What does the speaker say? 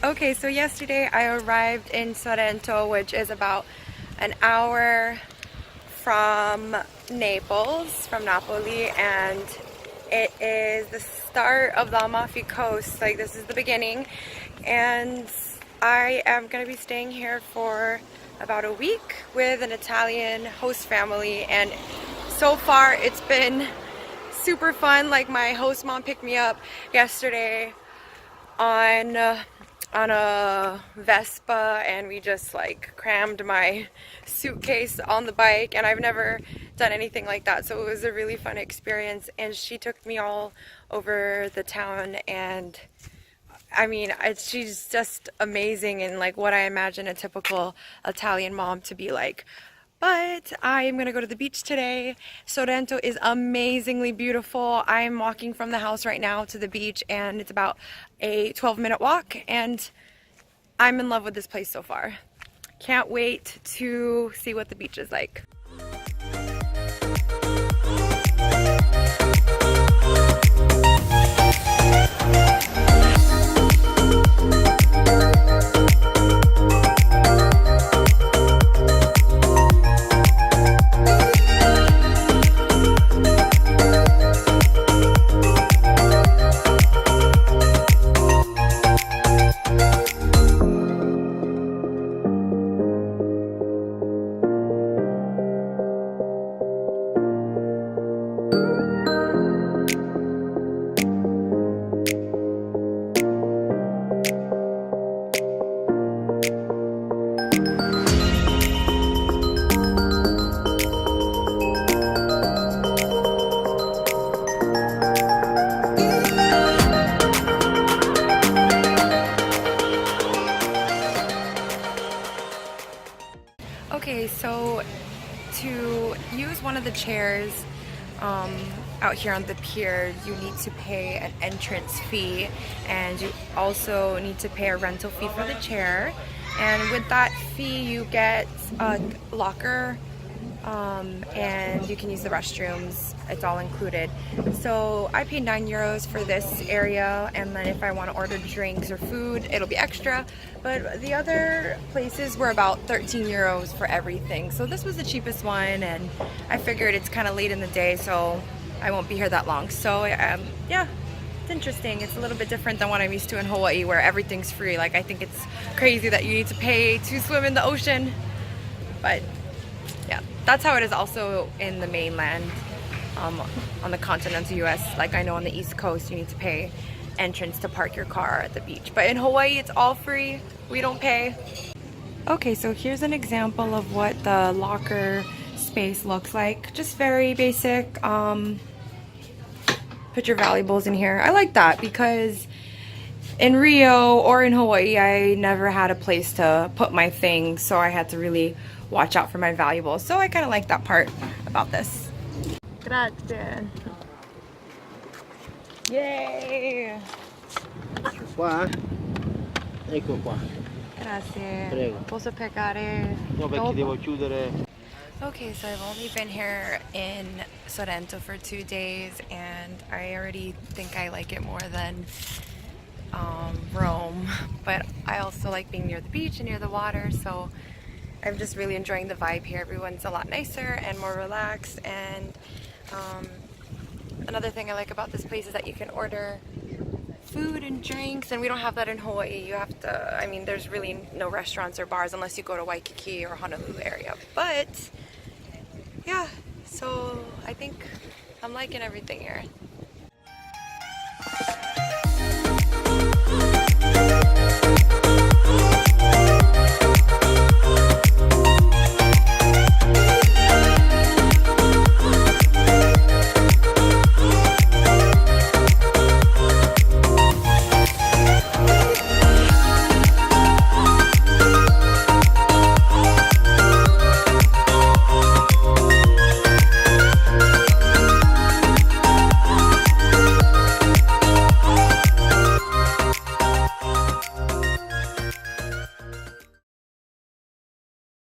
Okay, so yesterday I arrived in Sorrento, which is about an hour from Naples, from Napoli, and it is the start of the Amalfi Coast. Like, this is the beginning, and I am going to be staying here for about a week with an Italian host family, and so far it's been super fun. Like, my host mom picked me up yesterday on a Vespa, and we just like crammed my suitcase on the bike, and I've never done anything like that, so it was a really fun experience. And she took me all over the town, and I mean, she's just amazing, and like what I imagine a typical Italian mom to be like. But I am gonna go to the beach today. Sorrento is amazingly beautiful. I'm walking from the house right now to the beach, and it's about a 12-minute walk, and I'm in love with this place so far. Can't wait to see what the beach is like. Okay, so to use one of the chairs out here on the pier, you need to pay an entrance fee, and you also need to pay a rental fee for the chair. And with that fee, you get a locker, and you can use the restrooms. It's all included. So I paid €9 for this area, and then if I want to order drinks or food, it'll be extra. But the other places were about €13 for everything. So this was the cheapest one, and I figured it's kind of late in the day, so I won't be here that long. So yeah, it's interesting. It's a little bit different than what I'm used to in Hawaii, where everything's free. Like, I think it's crazy that you need to pay to swim in the ocean, but yeah, that's how it is also in the mainland, on the continental US. Like, I know on the East Coast you need to pay entrance to park your car at the beach, but in Hawaii it's all free. We don't pay. Okay, so here's an example of what the locker space looks like. Just very basic. Put your valuables in here. I like that because in Rio or in Hawaii, I never had a place to put my things, so I had to really watch out for my valuables. So I kind of like that part about this. Grazie. Yay! Qua? Ecco qua. Grazie. Prego. Posso pagare? No, perché devo chiudere. Okay, so I've only been here in Sorrento for 2 days, and I already think I like it more than Rome. But I also like being near the beach and near the water, so I'm just really enjoying the vibe here. Everyone's a lot nicer and more relaxed, and another thing I like about this place is that you can order food and drinks, and we don't have that in Hawaii. You have to, I mean, there's really no restaurants or bars unless you go to Waikiki or Honolulu area. But yeah, so I think I'm liking everything here.